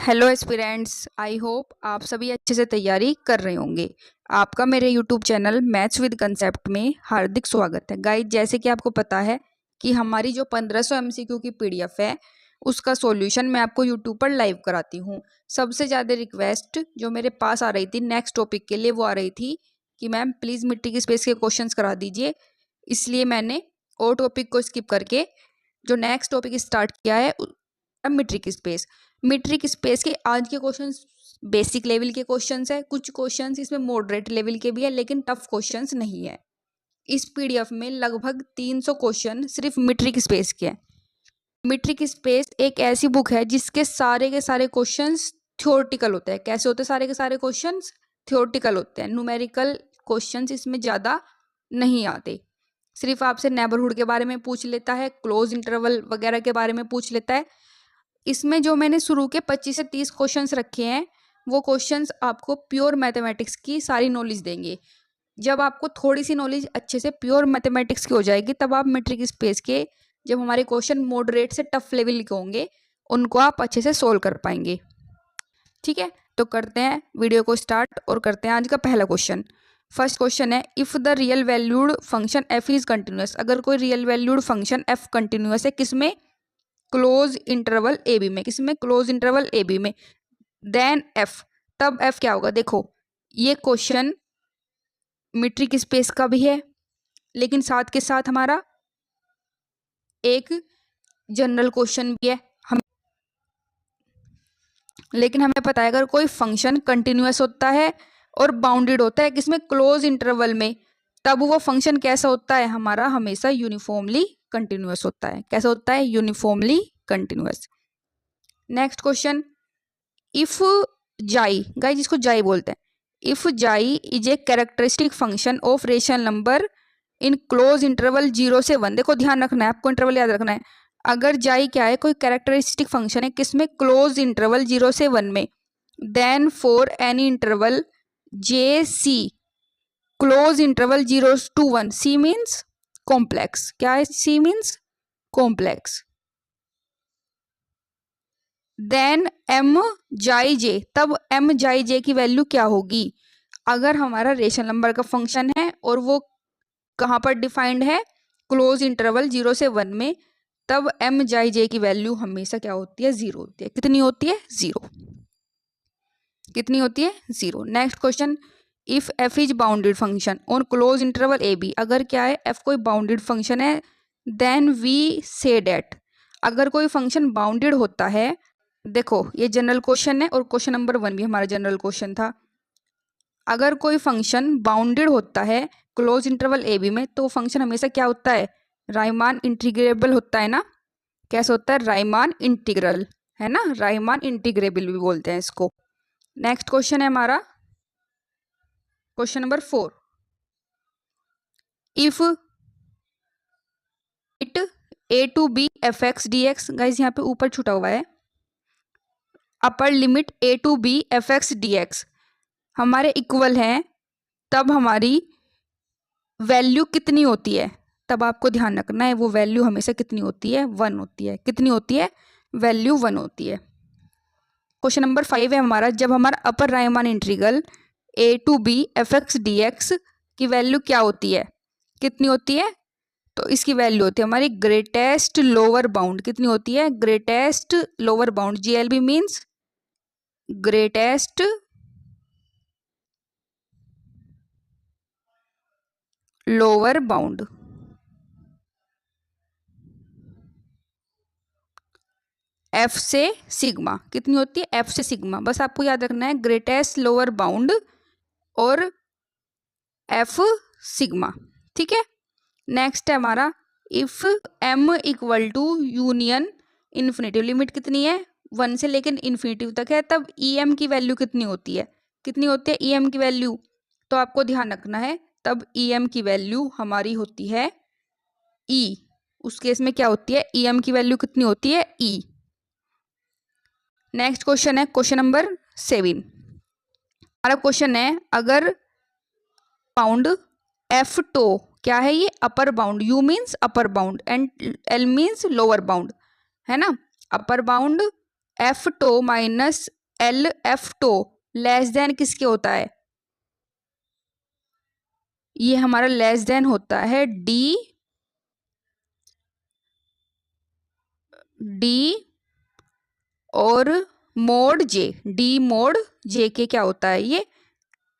Hello aspirants, I hope आप सभी अच्छे से तैयारी कर रहे होंगे। आपका मेरे YouTube channel maths with concept में हार्दिक स्वागत है। गाइस, जैसे कि आपको पता है कि हमारी जो 1500 एमसीक्यू की पीडीएफ है उसका सॉल्यूशन मैं आपको यूट्यूब पर लाइव कराती हूँ। सबसे ज़्यादा रिक्वेस्ट जो मेरे पास आ रही थी नेक्स्ट टॉपिक के लिए वो आ रही थी कि मैम प्लीज़ मिट्टी की स्पेस के क्वेश्चंस करा दीजिए। इसलिए मैंने और टॉपिक को स्किप करके जो नेक्स्ट टॉपिक स्टार्ट किया है मीट्रिक स्पेस। मीट्रिक स्पेस के आज के क्वेश्चंस बेसिक लेवल के क्वेश्चंस है, कुछ क्वेश्चंस इसमें मॉडरेट लेवल के भी है लेकिन टफ क्वेश्चंस नहीं है। इस पीडीएफ में लगभग 300 क्वेश्चन सिर्फ मीट्रिक स्पेस के हैं। मीट्रिक स्पेस एक ऐसी बुक है जिसके सारे के सारे क्वेश्चंस थ्योरेटिकल होते हैं। कैसे होते हैं सारे के सारे क्वेश्चंस? थ्योरेटिकल होते हैं। न्यूमेरिकल क्वेश्चंस इसमें ज़्यादा नहीं आते। सिर्फ आपसे नेबरहुड के बारे में पूछ लेता है, क्लोज इंटरवल वगैरह के बारे में पूछ लेता है। इसमें जो मैंने शुरू के 25 से 30 क्वेश्चंस रखे हैं वो क्वेश्चंस आपको प्योर मैथमेटिक्स की सारी नॉलेज देंगे। जब आपको थोड़ी सी नॉलेज अच्छे से प्योर मैथमेटिक्स की हो जाएगी तब आप मीट्रिक स्पेस के जब हमारे क्वेश्चन मॉडरेट से टफ लेवल के होंगे उनको आप अच्छे से सोल्व कर पाएंगे। ठीक है, तो करते हैं वीडियो को स्टार्ट और करते हैं आज का पहला क्वेश्चन। फर्स्ट क्वेश्चन है, if the real valued function F is continuous. अगर कोई real valued function F continuous है, किसमें? क्लोज इंटरवल ए बी में। किसमें? क्लोज इंटरवल ए बी में। देन एफ, तब एफ क्या होगा? देखो, ये क्वेश्चन मीट्रिक स्पेस का भी है लेकिन साथ के साथ हमारा एक जनरल क्वेश्चन भी है। लेकिन हमें पता है अगर कोई फंक्शन कंटिन्यूअस होता है और बाउंडेड होता है किसमें? क्लोज इंटरवल में, तब वो फंक्शन कैसा होता है? हमारा हमेशा यूनिफॉर्मली कंटिन्यूअस होता है। कैसा होता है? Uniformly continuous. Next question, if जाई, गाइस जिसको जाई बोलते हैं, इफ जाई is a characteristic function of rational number in close interval 0 से 1। देखो ध्यान रखना है, आपको इंटरवल याद रखना है। अगर जाई क्या है? कोई कैरेक्टरिस्टिक फंक्शन है, किसमें? क्लोज इंटरवल 0 से 1 में। Then for any interval J C close interval 0 to 1, C means complex. क्या है? C means complex. Then M जाई जे, तब एम जाई जे की वैल्यू क्या होगी? अगर हमारा रेशनल नंबर का फंक्शन है और वो कहाँ पर डिफाइंड है? क्लोज इंटरवल 0 से 1 में, तब एम जाई जे की वैल्यू हमेशा क्या होती है? 0 होती है। कितनी होती है? 0। कितनी होती है? 0। Next question, if F is bounded function on close interval A B. अगर क्या है? एफ कोई बाउंडेड फंक्शन है, देन वी से डेट, अगर कोई फंक्शन बाउंडेड होता है, देखो ये जनरल क्वेश्चन है और क्वेश्चन नंबर 1 भी हमारा जनरल क्वेश्चन था। अगर कोई फंक्शन बाउंडेड होता है क्लोज इंटरवल ए बी में तो फंक्शन हमेशा क्या होता है? राइमान इंटीग्रेबल होता है ना। कैसे होता है? राइमान इंटीग्रल, है ना, राइमान इंटीग्रेबल भी बोलते हैं इसको। नेक्स्ट क्वेश्चन है हमारा question number 4, if it A to B F X D X. Guys यहाँ पे ऊपर छुटा हुआ है upper limit A to B F X D X हमारे इक्वल हैं, तब हमारी वैल्यू कितनी होती है? तब आपको ध्यान रखना है वो वैल्यू हमेशा कितनी होती है? 1 होती है। कितनी होती है? वैल्यू 1 होती है। क्वेश्चन नंबर 5 है हमारा, जब हमारा upper Riemann integral A to B F X D X की वैल्यू क्या होती है? कितनी होती है? तो इसकी वैल्यू होती है हमारी ग्रेटेस्ट लोअर बाउंड। कितनी होती है? Greatest lower bound. GLB means greatest lower bound. F से सिग्मा। कितनी होती है? एफ से सिग्मा। बस आपको याद रखना है ग्रेटेस्ट लोअर बाउंड और एफ सिग्मा। ठीक है। नेक्स्ट है हमारा, if M equal to union infinitive, limit कितनी है? 1 से लेकिन इन्फिनिटिव तक है, तब ई एम की वैल्यू कितनी होती है? कितनी होती है ई एम की वैल्यू? तो आपको ध्यान रखना है, तब ई एम की वैल्यू हमारी होती है ई। उस केस में क्या होती है? ई एम की वैल्यू कितनी होती है? ई। नेक्स्ट क्वेश्चन है क्वेश्चन नंबर 7। हमारा क्वेश्चन है, अगर बाउंड एफ टो, क्या है ये? Upper bound. U means upper bound and L means lower bound, है ना। अपर बाउंड एफ टो माइनस एल एफ टो लेस देन किसके होता है? ये हमारा लेस देन होता है डी और मोड जे। डी मोड जे के क्या होता है? ये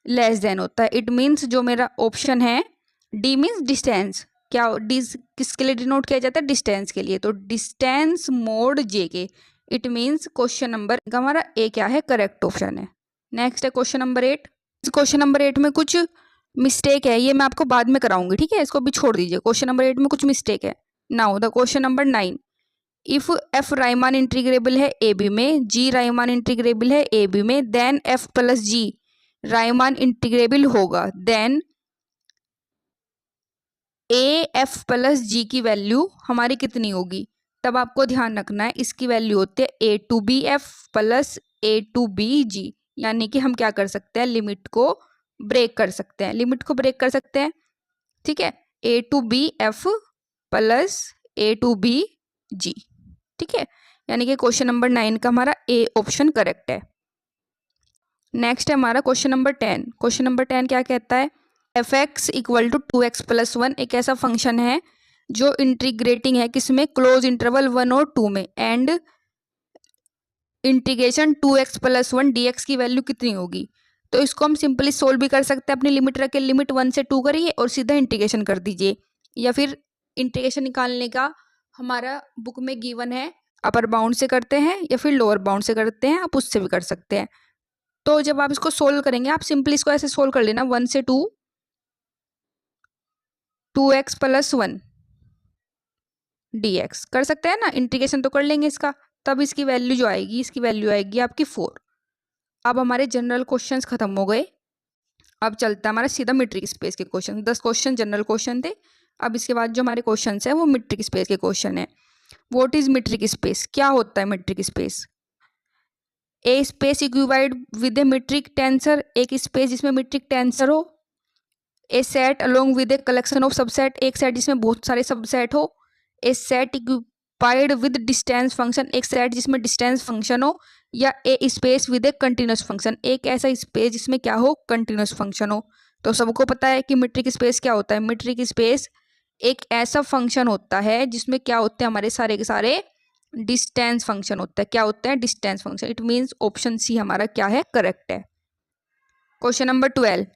लेस देन होता है। इट मीन्स जो मेरा ऑप्शन है डी मीन्स डिस्टेंस। क्या डी किसके लिए डिनोट किया जाता है? डिस्टेंस के लिए। तो डिस्टेंस मोड जे के, इट मीन्स क्वेश्चन नंबर हमारा ए क्या है? करेक्ट ऑप्शन है। नेक्स्ट है क्वेश्चन नंबर 8। क्वेश्चन नंबर 8 में कुछ मिस्टेक है, ये मैं आपको बाद में कराऊंगी, ठीक है, इसको भी छोड़ दीजिए। क्वेश्चन नंबर 8 में कुछ मिस्टेक है। Now the question number 9। If F Riemann integrable है ए बी में, जी राइमान इंटीग्रेबल है ए बी में, then F plus G Riemann integrable होगा, then A F plus G की वैल्यू हमारी कितनी होगी? तब आपको ध्यान रखना है इसकी वैल्यू होती है A to B F plus A to B G. यानी कि हम क्या कर सकते हैं? लिमिट को ब्रेक कर सकते हैं, लिमिट को ब्रेक कर सकते हैं, ठीक है। A to B F plus A to B G, ठीक है। यानी कि क्वेश्चन नंबर 9 का हमारा ए ऑप्शन करेक्ट है। नेक्स्ट है हमारा क्वेश्चन नंबर 10। क्वेश्चन नंबर 10 क्या कहता है? F X equal to 2x plus 1 एक ऐसा फंक्शन है जो इंटीग्रेटिंग है किसमें? क्लोज इंटरवल 1 और 2 में, and integration 2x plus 1 dx की वैल्यू कितनी होगी? तो इसको हम सिंपली सोल्व भी कर सकते हैं, अपनी लिमिट रख के लिमिट 1 से 2 करिए और सीधा इंटीग्रेशन कर दीजिए, या फिर इंटीग्रेशन निकालने का हमारा बुक में गिवन है, अपर बाउंड से करते हैं या फिर लोअर बाउंड से करते हैं, आप उससे भी कर सकते हैं। तो जब आप इसको सोल्व करेंगे, आप सिंपली इसको ऐसे सोल्व कर लेना, 1 से 2, 2x प्लस 1 dx कर सकते हैं ना, इंटीग्रेशन तो कर लेंगे इसका। तब इसकी वैल्यू जो आएगी, इसकी वैल्यू आएगी आपकी 4। अब हमारे जनरल क्वेश्चंस खत्म हो गए। अब चलता है हमारा सीधा मीट्रिक स्पेस के क्वेश्चन। 10 क्वेश्चन जनरल क्वेश्चन थे। अब इसके बाद जो हमारे क्वेश्चन है वो मीट्रिक स्पेस के क्वेश्चन है। What is metric space? क्या होता है metric space? A space equipped with a metric tensor, एक स्पेस जिसमें मीट्रिक टेंसर हो। A set along with a collection of subset, एक सेट जिसमें बहुत सारे सबसेट हो। A set equipped with distance function, एक सेट जिसमें डिस्टेंस फंक्शन हो। या a space with a continuous function, एक ऐसा स्पेस जिसमें क्या हो? कंटिन्यूस फंक्शन हो। तो सबको पता है कि मीट्रिक स्पेस क्या होता है। मीट्रिक स्पेस एक ऐसा फंक्शन होता है जिसमें क्या होते हैं? हमारे सारे के सारे डिस्टेंस फंक्शन होता है। क्या होता है? Distance function. It means option C हमारा क्या है? करेक्ट है। Question number 12।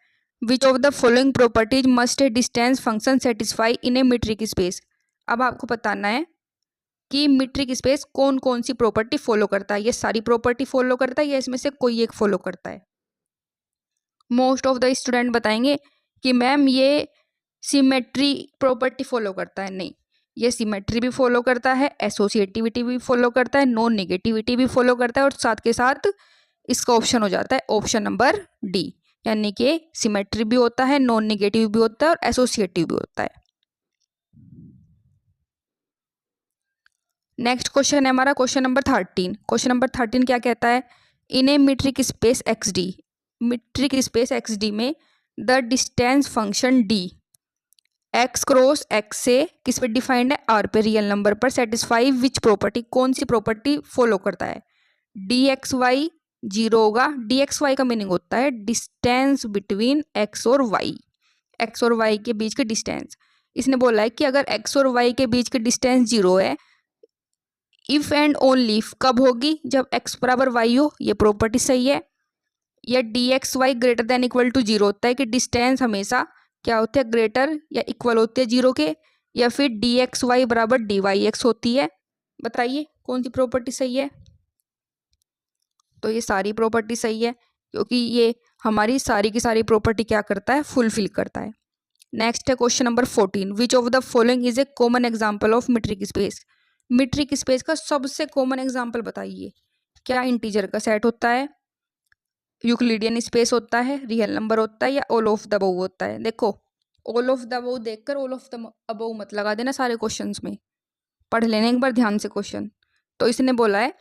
Which of the following properties must a distance function satisfy in a metric space? अब आपको बताना है कि मीट्रिक स्पेस कौन कौन सी प्रॉपर्टी फॉलो करता है। ये सारी प्रॉपर्टी फॉलो करता है या इसमें से कोई एक फॉलो करता है? मोस्ट ऑफ द स्टूडेंट बताएंगे कि मैम ये सिमेट्री प्रॉपर्टी फॉलो करता है। नहीं, ये सिमेट्री भी फॉलो करता है, एसोसिएटिविटी भी फॉलो करता है, नॉन नेगेटिविटी भी फॉलो करता है, और साथ के साथ इसका ऑप्शन हो जाता है ऑप्शन नंबर डी। यानी कि सिमेट्री भी होता है, नॉन नेगेटिव भी होता है और एसोसिएटिव भी होता है। नेक्स्ट क्वेश्चन है हमारा क्वेश्चन नंबर 13। क्वेश्चन नंबर 13 क्या कहता है? In a metric space X D, metric space X D में the distance function D X cross X से किस पे डिफाइंड है? आर पे, रियल नंबर पर, सेटिस्फाई विच प्रॉपर्टी, कौन सी प्रॉपर्टी फॉलो करता है? डी एक्स वाई जीरो होगा। डी एक्स वाई का मीनिंग होता है डिस्टेंस बिटवीन एक्स और वाई, एक्स और वाई के बीच के डिस्टेंस। इसने बोला है कि अगर एक्स और वाई के बीच के डिस्टेंस जीरो है, इफ एंड ओनली कब होगी? जब एक्स बराबर वाई हो, ये प्रॉपर्टी सही है। या D X Y greater than equal to zero होता है कि डिस्टेंस हमेशा क्या होते हैं? ग्रेटर या इक्वल होते हैं जीरो के। या फिर डी एक्स वाई बराबर डी वाई एक्स होती है। बताइए कौन सी प्रॉपर्टी सही है? तो ये सारी प्रॉपर्टी सही है, क्योंकि ये हमारी सारी की सारी प्रॉपर्टी क्या करता है? फुलफिल करता है। नेक्स्ट है question number 14। Which of the following is a common example of metric space? Metric space का सबसे कॉमन एग्जाम्पल बताइए। क्या इंटीजर का सेट होता है, यूक्लिडियन स्पेस होता है, रियल नंबर होता है, या ऑल ऑफ द अबव होता है? देखो, ऑल ऑफ द अबव देखकर ऑल ऑफ द अबव मत लगा देना सारे क्वेश्चंस में, पढ़ लेने एक बार ध्यान से क्वेश्चन। तो इसने बोला है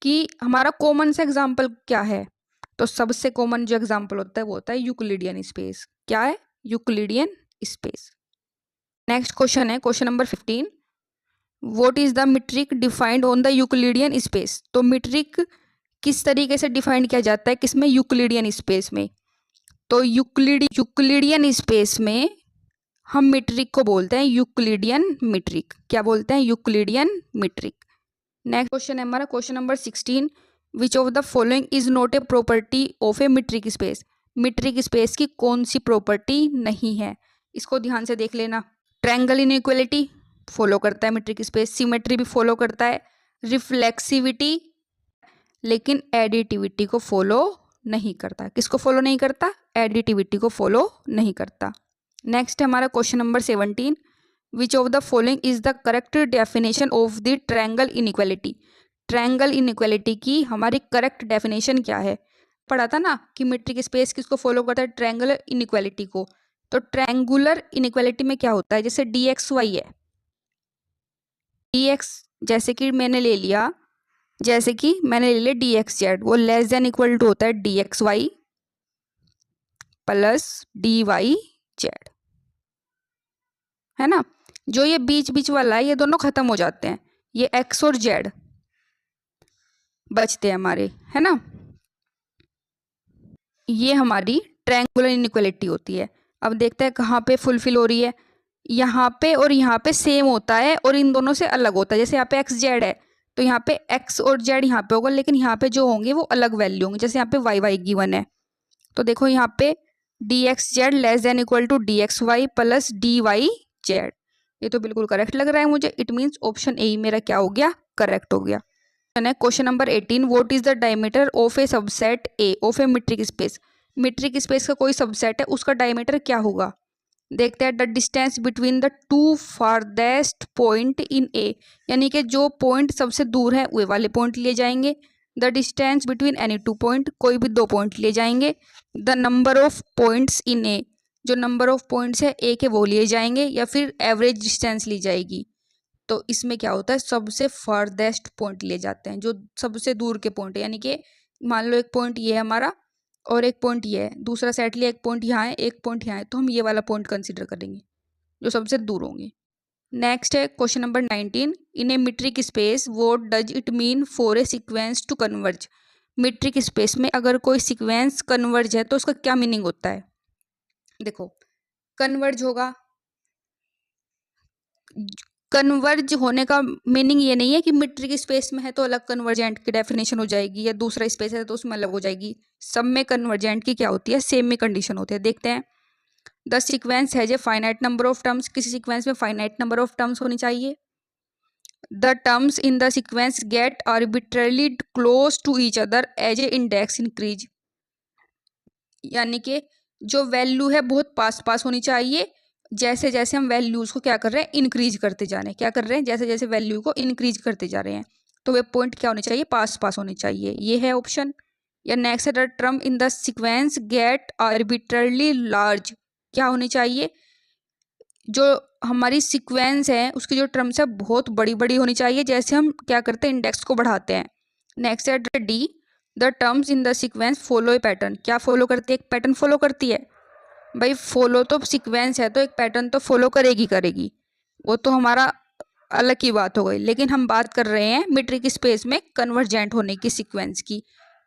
कि हमारा कॉमन सा एग्जाम्पल क्या है? तो सबसे कॉमन जो एग्जाम्पल होता है वो होता है यूक्लिडियन स्पेस। क्या है? Euclidean space. नेक्स्ट क्वेश्चन है question number 15। What is the metric defined on the Euclidean space. तो मीट्रिक किस तरीके से डिफाइंड किया जाता है, किसमें, यूक्लिडियन स्पेस में। तो यूक्लिडियन स्पेस में हम मीट्रिक को बोलते हैं यूक्लिडियन मीट्रिक। क्या बोलते हैं, यूक्लिडियन मीट्रिक। नेक्स्ट क्वेश्चन है हमारा question number 16, which of the following is not a property of A metric space. Metric space की कौन सी प्रॉपर्टी नहीं है, इसको ध्यान से देख लेना। ट्रायंगल इनइक्वालिटी फॉलो करता है मीट्रिक स्पेस, सिमेट्री भी फॉलो करता है, रिफ्लेक्सिविटी, लेकिन एडिटिविटी को फॉलो नहीं करता। किसको फॉलो नहीं करता, एडिटिविटी को फॉलो नहीं करता। नेक्स्ट है हमारा question number 17, which of the following is the correct definition of the triangle inequality. Triangle inequality की हमारी करेक्ट डेफिनेशन क्या है। पढ़ा था ना कि मीट्रिक स्पेस किसको फॉलो करता है, ट्रायंगुलर इनइक्वालिटी को। तो ट्रायंगुलर इनइक्वालिटी में क्या होता है, जैसे डी एक्स वाई है, डी एक्स जैसे कि मैंने ले लिया डी एक्स जेड, वो लेस देन इक्वल टू होता है D X Y plus D Y Z, है ना। जो ये बीच बीच वाला है ये दोनों खत्म हो जाते हैं, ये एक्स और जेड बचते हैं हमारे, है ना। ये हमारी ट्रायंगुलर इनइक्वालिटी होती है। अब देखते हैं कहाँ पे फुलफिल हो रही है। यहाँ पे और यहाँ पे सेम होता है और इन दोनों से अलग होता है। जैसे यहाँ पे एक्स जेड है तो यहाँ पे एक्स और जेड यहाँ पे होगा, लेकिन यहाँ पे जो होंगे वो अलग वैल्यू होंगे। जैसे यहाँ पे वाई वाई गिवन है तो देखो यहाँ पे D X Z less than equal to D X Y plus D Y Z. ये तो बिल्कुल करेक्ट लग रहा है मुझे। इट मीन्स ऑप्शन ए मेरा क्या हो गया, करेक्ट हो गया। Question number 18, what is the diameter of A subset A of A metric space. Metric space का कोई सबसेट है, उसका डायमीटर क्या होगा। देखते हैं, the distance between the two farthest point in A, यानी कि जो पॉइंट सबसे दूर है वे वाले पॉइंट लिए जाएंगे। The distance between any two point, कोई भी दो पॉइंट लिए जाएंगे। The number of points in A, जो नंबर ऑफ पॉइंट्स है ए के वो लिए जाएंगे, या फिर एवरेज डिस्टेंस ली जाएगी। तो इसमें क्या होता है, सबसे फारदेस्ट पॉइंट लिए जाते हैं, जो सबसे दूर के पॉइंट है। यानी कि मान लो एक पॉइंट ये है हमारा और एक पॉइंट ये है, दूसरा सेट लिया, एक पॉइंट यहाँ है एक पॉइंट यहाँ है, तो हम ये वाला पॉइंट कंसीडर करेंगे जो सबसे दूर होंगे। नेक्स्ट है question number 19, in a metric space what does it mean for a sequence to converge. Metric space में अगर कोई सीक्वेंस कन्वर्ज है तो उसका क्या मीनिंग होता है। देखो, कन्वर्ज होगा, कन्वर्ज होने का मीनिंग ये नहीं है कि मीट्रिक स्पेस में है तो अलग कन्वर्जेंट की डेफिनेशन हो जाएगी, या दूसरा स्पेस है तो उसमें अलग हो जाएगी। सब में कन्वर्जेंट की क्या होती है, सेम में कंडीशन होती है। देखते हैं, the sequence has a finite number of terms. किसी सीक्वेंस में फाइनाइट नंबर ऑफ टर्म्स होनी चाहिए। The terms in the sequence get arbitrarily close to each other as a index increase, यानी कि जो वैल्यू है बहुत पास पास होनी चाहिए। जैसे जैसे हम वैल्यूज को क्या कर रहे हैं, इंक्रीज करते जा रहे हैं, क्या कर रहे हैं, जैसे जैसे वैल्यू को इंक्रीज करते जा रहे हैं, तो वे पॉइंट क्या होने चाहिए, पास पास होने चाहिए। ये है ऑप्शन। या नेक्स्ट है, the term in the sequence get arbitrarily large, क्या होनी चाहिए, जो हमारी सीक्वेंस है उसकी जो टर्म्स है बहुत बड़ी बड़ी होनी चाहिए, जैसे हम क्या करते हैं, इंडेक्स को बढ़ाते हैं। नेक्स्ट है D, the terms in the sequence follow A pattern. क्या फॉलो करती है, एक पैटर्न फॉलो करती है। भाई फॉलो तो सीक्वेंस है तो एक पैटर्न तो फॉलो करेगी, वो तो हमारा अलग की बात हो गई। लेकिन हम बात कर रहे हैं मीट्रिक स्पेस में कन्वर्जेंट होने की सीक्वेंस की।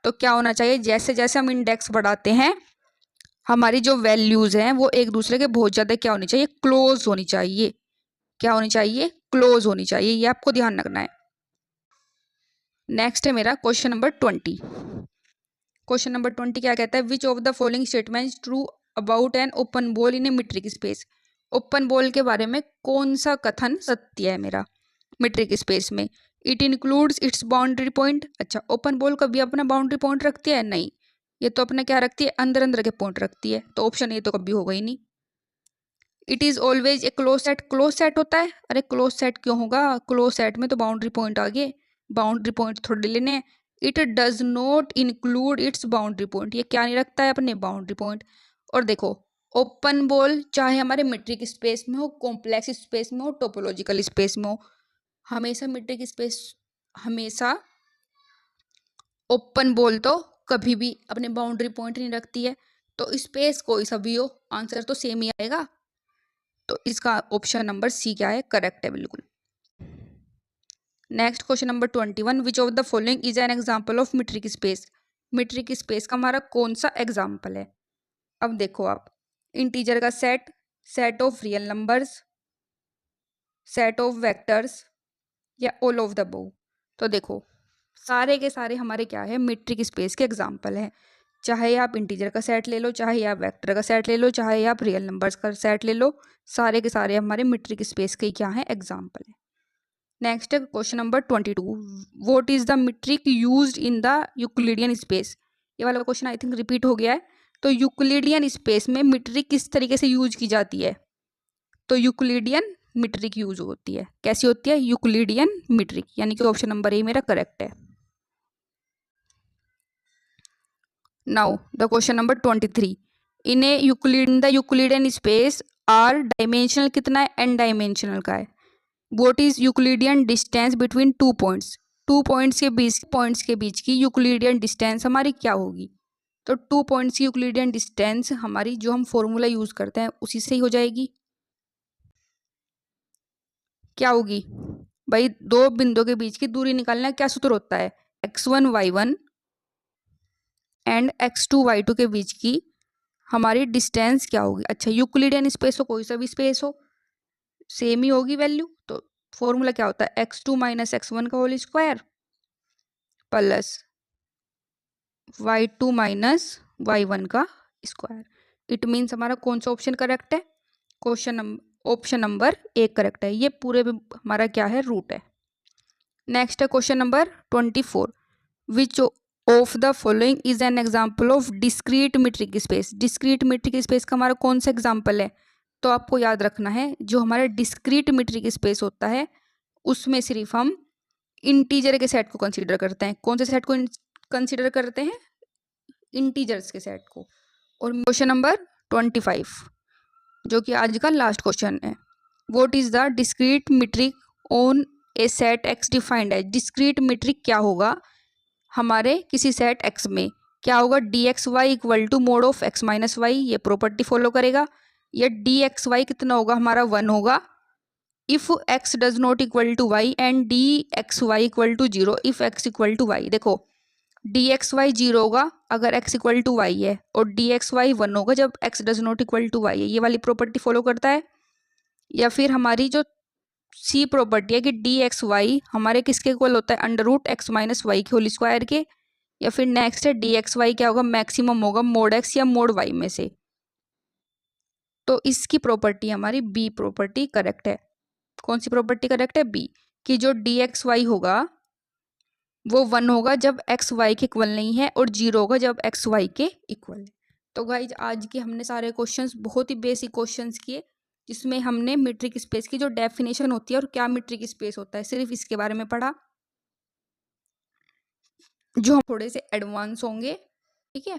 तो क्या होना चाहिए, जैसे जैसे हम इंडेक्स बढ़ाते हैं हमारी जो वैल्यूज हैं वो एक दूसरे के बहुत ज़्यादा क्या होनी चाहिए, क्लोज होनी चाहिए। क्या होनी चाहिए, क्लोज होनी चाहिए, ये आपको ध्यान रखना है। नेक्स्ट है मेरा क्वेश्चन नंबर 20। क्वेश्चन नंबर 20 क्या कहता है, विच of the following statements true about an open ball in a metric space. Open ball के बारे में कौन सा कथन सत्य है मेरा मीट्रिक स्पेस में। It includes it's boundary point. अच्छा, ओपन बॉल कभी अपना बाउंड्री पॉइंट रखती है, नहीं, ये तो अपने क्या रखती है, अंदर अंदर के पॉइंट रखती है, तो ऑप्शन ये तो कभी होगा ही नहीं। It is always a close set. Close set होता है, अरे क्लोज सेट क्यों होगा, क्लोज सेट में तो बाउंड्री पॉइंट आ गए, बाउंड्री पॉइंट थोड़े लेने हैं। It does not include it's boundary point, ये क्या नहीं रखता है, अपने बाउंड्री पॉइंट। और देखो, ओपन बॉल चाहे हमारे मीट्रिक स्पेस में हो, कॉम्प्लेक्स स्पेस में हो, टोपोलॉजिकल स्पेस में हो, हमेशा मीट्रिक स्पेस, हमेशा ओपन बॉल तो कभी भी अपने बाउंड्री पॉइंट नहीं रखती है। तो स्पेस कोई सा भी हो, आंसर तो सेम ही आएगा। तो इसका ऑप्शन नंबर सी क्या है, करेक्ट है बिल्कुल। Next question number 21, which of the following is an example of metric space. Metric space का हमारा कौन सा एग्जाम्पल है। अब देखो आप, इंटीजर का set, set of real numbers, set of vectors, या ऑल ऑफ द अबव। तो देखो सारे के सारे हमारे क्या है, मीट्रिक स्पेस के एग्जाम्पल है। चाहे आप इंटीजर का सेट ले लो, चाहे आप वेक्टर का सेट ले लो, चाहे आप रियल नंबर्स का सेट ले लो, सारे के सारे हमारे मीट्रिक स्पेस के क्या है, एग्जाम्पल है। नेक्स्ट है question number 22, what is the metric used in the Euclidean space. ये वाला क्वेश्चन आई थिंक रिपीट हो गया है। तो यूक्लिडियन स्पेस में मीट्रिक किस तरीके से यूज की जाती है। तो यूक्लिडियन मीट्रिक यूज होती है, कैसी होती है, यूक्लिडियन मीट्रिक, यानी कि ऑप्शन नंबर ए मेरा करेक्ट है। Now the question number 23, in the Euclidean space R dimensional कितना है, एन डायमेंशनल का है। What is Euclidean distance between two points. Two points के बीच की यूक्लिडियन डिस्टेंस हमारी क्या होगी। तो टू पॉइंट्स की यूक्लिडियन डिस्टेंस हमारी जो हम फॉर्मूला यूज करते हैं उसी से ही हो जाएगी। क्या होगी भाई, दो बिंदुओं के बीच की दूरी निकालना क्या सूत्र होता है, x1 y1 and x2 y2 के बीच की हमारी डिस्टेंस क्या होगी। अच्छा, यूक्लिडियन स्पेस हो, कोई सा भी स्पेस हो, सेम ही होगी वैल्यू। तो फॉर्मूला क्या होता है, x2 माइनस x1 का whole square plus y2 minus y1 का स्क्वायर। इट मीन्स हमारा कौन सा ऑप्शन करेक्ट है, ऑप्शन नंबर एक करेक्ट है। ये पूरे में हमारा क्या है, रूट है। नेक्स्ट है question number 24, which of the following is an example of discrete metric space. Discrete metric space का हमारा कौन सा एग्जाम्पल है। तो आपको याद रखना है, जो हमारा डिस्क्रीट मीट्रिक स्पेस होता है उसमें सिर्फ हम इंटीजर के सेट को कंसीडर करते हैं। कौन से सेट को कंसीडर करते हैं, इंटीजर्स के सेट को। और क्वेश्चन नंबर 25, जो कि आज का लास्ट क्वेश्चन है, what is the discrete metric on a set X defined है। डिस्क्रीट मीट्रिक क्या होगा हमारे किसी सेट x में, क्या होगा, D X Y equal to mod of x minus Y, ये प्रॉपर्टी फॉलो करेगा। या डी एक्स वाई कितना होगा हमारा 1 होगा if x does not equal to Y, and D X Y equal to 0 if x equal to Y. देखो D X Y 0 होगा अगर x इक्वल टू वाई है, और डी एक्स वाई 1 होगा जब x does not equal to Y है। ये वाली प्रॉपर्टी फॉलो करता है। या फिर हमारी जो सी प्रॉपर्टी है कि डी एक्स वाई हमारे किसके इक्वल होता है, under root X minus Y के होल स्क्वायर के। या फिर नेक्स्ट है डी एक्स वाई क्या होगा, मैक्सिमम होगा मोड एक्स या मोड वाई में से। तो इसकी प्रॉपर्टी हमारी बी प्रॉपर्टी करेक्ट है। कौन सी प्रॉपर्टी करेक्ट है, बी, कि जो डी एक्स वाई होगा वो 1 होगा जब एक्स वाई के इक्वल नहीं है, और 0 होगा जब एक्स वाई के इक्वल है। तो गाइज आज के हमने सारे क्वेश्चंस बहुत ही बेसिक क्वेश्चंस किए, जिसमें हमने मीट्रिक स्पेस की जो डेफिनेशन होती है और क्या मीट्रिक स्पेस होता है सिर्फ इसके बारे में पढ़ा। जो हम थोड़े से एडवांस होंगे, ठीक है,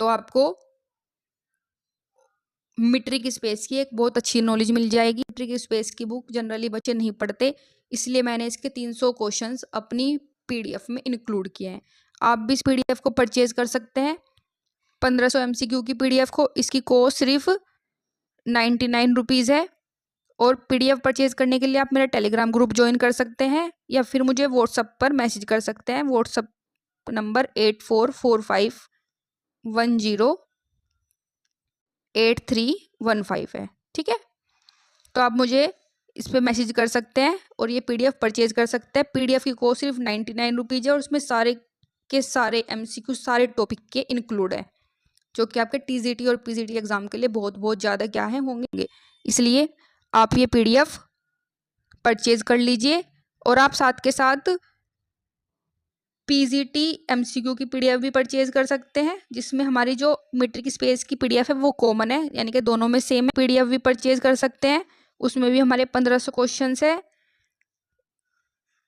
तो आपको मीट्रिक स्पेस की एक बहुत अच्छी नॉलेज मिल जाएगी। मीट्रिक स्पेस की बुक जनरली बच्चे नहीं पढ़ते, इसलिए मैंने इसके 300 क्वेश्चंस अपनी पीडीएफ में इंक्लूड किए हैं। आप भी इस पीडीएफ को परचेज कर सकते हैं। 1500 एमसीक्यू की पीडीएफ को, इसकी कॉस्ट सिर्फ 99 रुपीज़ है। और पीडीएफ परचेज करने के लिए आप मेरा टेलीग्राम ग्रुप ज्वाइन कर सकते हैं, या फिर मुझे व्हाट्सएप पर मैसेज कर सकते हैं। व्हाट्सएप नंबर 8445108315 है, ठीक है। तो आप मुझे इस पर मैसेज कर सकते हैं और ये पीडीएफ परचेज कर सकते हैं। पीडीएफ की कॉस्ट सिर्फ 99 रुपीज़ है, और उसमें सारे के सारे एमसीक्यू सारे टॉपिक के इंक्लूड है, जो कि आपके टीजीटी और पीजीटी एग्जाम के लिए बहुत बहुत ज़्यादा क्या है होंगे। इसलिए आप ये पीडीएफ परचेज कर लीजिए, और आप साथ के साथ पीजीटी एमसीक्यू की पीडीएफ भी परचेज कर सकते हैं, जिसमें हमारी जो मीट्रिक स्पेस की पीडीएफ है वो कॉमन है, यानी कि दोनों में सेम है। पीडीएफ भी परचेज कर सकते हैं, उसमें भी हमारे 1500 क्वेश्चन है,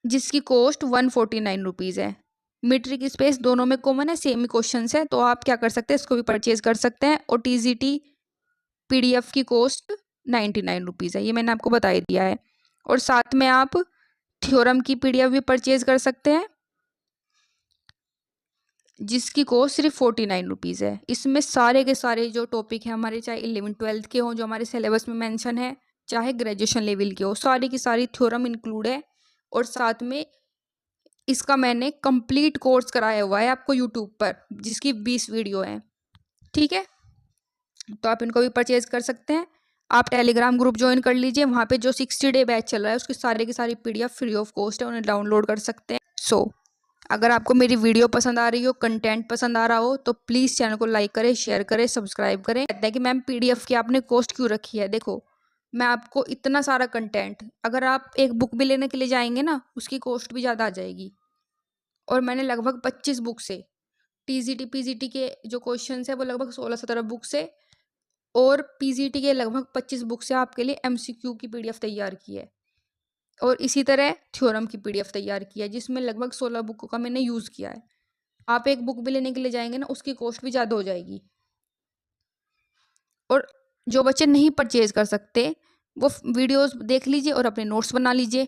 जिसकी कॉस्ट 149 रुपीज़ है। मीट्रिक स्पेस दोनों में कॉमन है, सेम ही क्वेश्चन है, तो आप क्या कर सकते हैं, इसको भी परचेज कर सकते हैं। और टीजीटी पीडीएफ की कॉस्ट 99 रुपीज़ है, ये मैंने आपको बता ही दिया है। और साथ में आप थ्योरम की पीडीएफ भी परचेज कर सकते हैं, जिसकी कॉस्ट सिर्फ 49 रुपीज़ है। इसमें सारे के सारे जो टॉपिक हैं हमारे, चाहे 11th-12th के हों जो हमारे सिलेबस में मेंशन है, चाहे ग्रेजुएशन लेवल के हो, सारी की सारी थ्योरम इंक्लूड है। और साथ में इसका मैंने कंप्लीट कोर्स कराया हुआ है आपको यूट्यूब पर, जिसकी 20 वीडियो हैं, ठीक है। तो आप इनको भी परचेज कर सकते हैं। आप टेलीग्राम ग्रुप ज्वाइन कर लीजिए, वहाँ पे जो 60 डे बैच चल रहा है उसकी सारी की सारी PDF फ्री ऑफ कॉस्ट है, उन्हें डाउनलोड कर सकते हैं। अगर आपको मेरी वीडियो पसंद आ रही हो, कंटेंट पसंद आ रहा हो, तो प्लीज़ चैनल को लाइक करें, शेयर करें, सब्सक्राइब करें। कहते हैं कि मैम PDF की आपने कॉस्ट क्यों रखी है? देखो, मैं आपको इतना सारा कंटेंट, अगर आप एक बुक भी लेने के लिए जाएंगे ना, उसकी कॉस्ट भी ज़्यादा आ जाएगी। और मैंने लगभग 25 बुक से TGT PGT के जो क्वेश्चन है वो लगभग 16-17 बुक से, और PGT के लगभग 25 बुक से आपके लिए MCQ की PDF तैयार की है, और इसी तरह थ्योरम की PDF तैयार की है, जिसमें लगभग 16 बुकों का मैंने यूज़ किया है। आप एक बुक भी लेने के लिए जाएंगे ना, उसकी कॉस्ट भी ज़्यादा हो जाएगी। और जो बच्चे नहीं परचेज कर सकते, वो वीडियोस देख लीजिए और अपने नोट्स बना लीजिए।